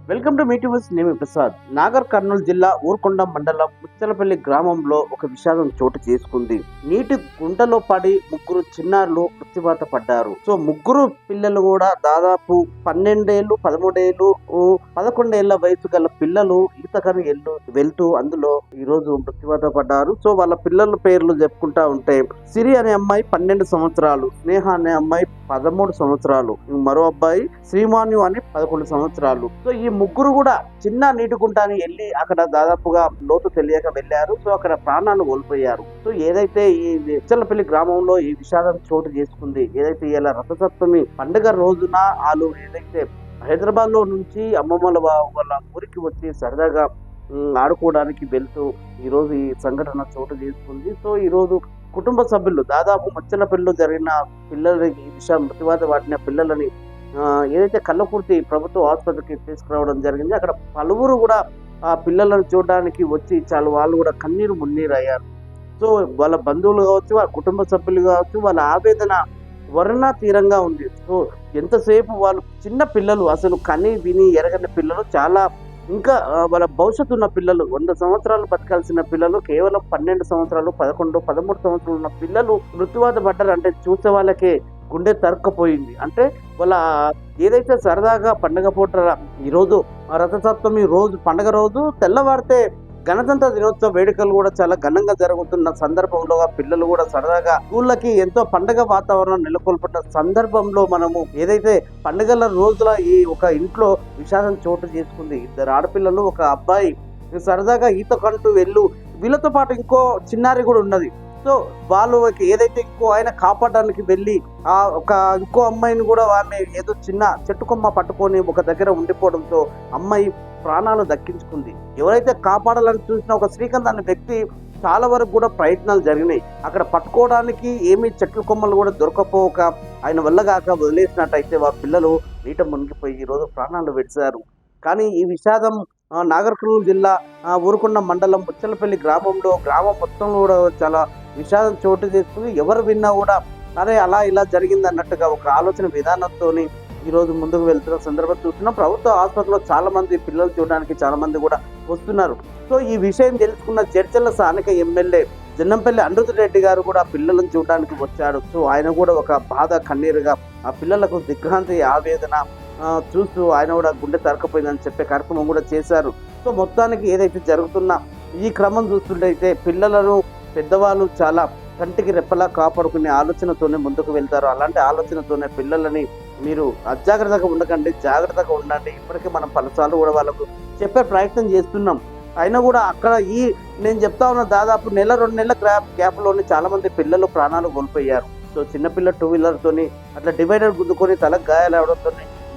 Welcome to meeting నేను ప్రసాద్. నాగర్ కర్నూలు జిల్లా ఊర్కొండ మండలం ముచ్చలపల్లి గ్రామంలో ఒక విషాదం చోటు చేసుకుంది. నీటి గుంటలో పడి ముగ్గురు చిన్నారులు మృత్యువాత పడ్డారు. సో ముగ్గురు పిల్లలు కూడా దాదాపు 12 ఏళ్ళు, 13 ఏళ్ళు, 11 ఏళ్ల వయసు గల పిల్లలు ఈతకని వెళ్తూ అందులో ఈ రోజు మృత్యువాత పడ్డారు. సో వాళ్ళ పిల్లల పేర్లు చెప్పుకుంటా ఉంటే సిరి అనే అమ్మాయి 12 సంవత్సరాలు, స్నేహ అనే అమ్మాయి 13 సంవత్సరాలు, మరో అబ్బాయి శ్రీమాన్యు అని 11 సంవత్సరాలు. సో ఈ ముగ్గురు కూడా చిన్న నీటి గుంటాని వెళ్ళి అక్కడ దాదాపుగా లోతు తెలియక వెళ్ళారు. సో అక్కడ ప్రాణాలు కోల్పోయారు. సో ఏదైతే ఈ ముచ్చలపల్లి గ్రామంలో ఈ విషాదం చోటు చేసుకుంది, ఏదైతే ఇలా రథసప్తమి పండుగ రోజున వాళ్ళు ఏదైతే హైదరాబాద్ లో నుంచి అమ్మమ్మల వాళ్ళ ఊరికి వచ్చి సరదాగా ఆడుకోవడానికి వెళ్తూ ఈ రోజు ఈ సంఘటన చోటు చేసుకుంది. సో ఈ రోజు కుటుంబ సభ్యులు దాదాపు మచ్చలపల్లిలో జరిగిన పిల్లలకి ఈ విషయం మృతివాత వాటిన పిల్లలని ఏదైతే కల్లకుర్తి ప్రభుత్వ ఆసుపత్రికి తీసుకురావడం జరిగింది. అక్కడ పలువురు కూడా ఆ పిల్లలను చూడడానికి వచ్చి చాలా వాళ్ళు కూడా కన్నీరు మున్నీరు అయ్యారు. సో వాళ్ళ బంధువులు కావచ్చు, వాళ్ళ కుటుంబ సభ్యులు కావచ్చు, వాళ్ళ ఆవేదన వర్ణ తీరంగా ఉంది. సో ఎంతసేపు వాళ్ళు చిన్న పిల్లలు, అసలు కని విని ఎరగని పిల్లలు, చాలా ఇంకా వాళ్ళ భవిష్యత్తు ఉన్న పిల్లలు, 100 సంవత్సరాలు బతకాల్సిన పిల్లలు కేవలం 12 సంవత్సరాలు, 11, 13 సంవత్సరాలు ఉన్న పిల్లలు మృత్యువాత పడ్డారు. అంటే చూసే వాళ్ళకే గుండె తరుక్కపోయింది. అంటే వాళ్ళ ఏదైతే సరదాగా పండగ పూట ఈరోజు రథసప్తమి రోజు పండగ రోజు తెల్లవారితే గణతంత్ర దినోత్సవ వేడుకలు కూడా చాలా ఘనంగా జరుగుతున్న సందర్భంలో పిల్లలు కూడా సరదాగా స్కూళ్ళకి ఎంతో పండగ వాతావరణం నెలకొల్పుతున్న సందర్భంలో మనము ఏదైతే పండుగల రోజుల ఈ ఒక ఇంట్లో విషాదం చోటు చేసుకుంది. 2 ఆడపిల్లలు, ఒక అబ్బాయి సరదాగా ఈతకంటూ వీళ్ళతో పాటు ఇంకో చిన్నారి కూడా ఉన్నది. సో వాళ్ళు ఏదైతే ఇంకో ఆయన కాపాడడానికి వెళ్ళి ఆ ఒక ఇంకో అమ్మాయిని కూడా ఆమె ఏదో చిన్న చెట్టు కొమ్మ పట్టుకొని ఒక దగ్గర ఉండిపోవడంతో అమ్మాయి ప్రాణాలు దక్కించుకుంది. ఎవరైతే కాపాడాలని చూసిన ఒక శ్రీకాంత్ అనే వ్యక్తి చాలా వరకు కూడా ప్రయత్నాలు జరిగినాయి. అక్కడ పట్టుకోవడానికి ఏమీ చెట్ల కొమ్మలు కూడా దొరకపోక ఆయన వల్ల కాక వదిలేసినట్టయితే ఆ పిల్లలు నీట మునిగిపోయి ఈరోజు ప్రాణాలు విడిచారు. కానీ ఈ విషాదం నాగర్ కర్నూలు జిల్లా ఊరుకొండ మండలం ముచ్చలపల్లి గ్రామం మొత్తంలో కూడా చాలా విషాదం చోటు చేసుకుని ఎవరు విన్నా కూడా అరే అలా ఇలా జరిగింది అన్నట్టుగా ఒక ఆలోచన విధానంతో ఈరోజు ముందుకు వెళ్తున్న సందర్భం చూస్తున్నాం. ప్రభుత్వ ఆసుపత్రిలో చాలా మంది పిల్లలు చూడడానికి చాలా మంది కూడా వస్తున్నారు. సో ఈ విషయం తెలుసుకున్న చర్చల స్థానిక ఎమ్మెల్యే జన్నంపల్లి అనిరుద్ రెడ్డి గారు కూడా పిల్లలను చూడడానికి వచ్చాడు. సో ఆయన కూడా ఒక బాధ కన్నీరుగా ఆ పిల్లలకు దిగ్భ్రాంతి ఆవేదన చూస్తూ ఆయన కూడా గుండె తరకపోయిందని చెప్పే కార్యక్రమం కూడా చేశారు. సో మొత్తానికి ఏదైతే జరుగుతున్న ఈ క్రమం చూస్తుంటే పిల్లలను పెద్దవాళ్ళు చాలా కంటికి రెప్పలా కాపాడుకునే ఆలోచనతోనే ముందుకు వెళ్తారు. అలాంటి ఆలోచనతోనే పిల్లలని మీరు అజాగ్రత్తగా ఉండకండి, జాగ్రత్తగా ఉండండి. ఇప్పటికే మనం పలుసార్లు కూడా వాళ్ళకు చెప్పే ప్రయత్నం చేస్తున్నాం. అయినా కూడా అక్కడ నేను చెప్తా ఉన్న దాదాపు 1-2 నెలల గ్యాప్లోనే చాలా మంది పిల్లలు ప్రాణాలు కోల్పోయారు. సో చిన్నపిల్ల 2 వీలర్తోని అట్లా డివైడర్ గుద్దుకొని తలకు గాయాలు అవడంతో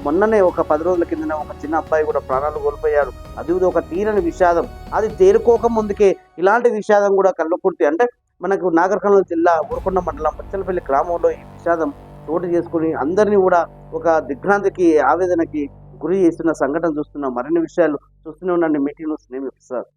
మొన్ననే ఒక 10 రోజుల కిందనే ఒక చిన్న అబ్బాయి కూడా ప్రాణాలు కోల్పోయాడు. అది ఒక తీరని విషాదం. అది తేరుకోక ముందుకే ఇలాంటి విషాదం కూడా కళ్ళకుర్తి అంటే మనకు నాగర్ కర్నూలు జిల్లా ఊరుకొండ మండలం ముచ్చలపల్లి గ్రామంలో ఈ విషాదం చోటు చేసుకుని అందరినీ కూడా ఒక దిగ్భ్రాంతికి ఆవేదనకి గురి చేస్తున్న సంఘటన చూస్తున్నాం. మరిన్ని విషయాలు చూస్తూనే ఉండండి మీటింగ్ న్యూస్. నేను ప్రసాద్.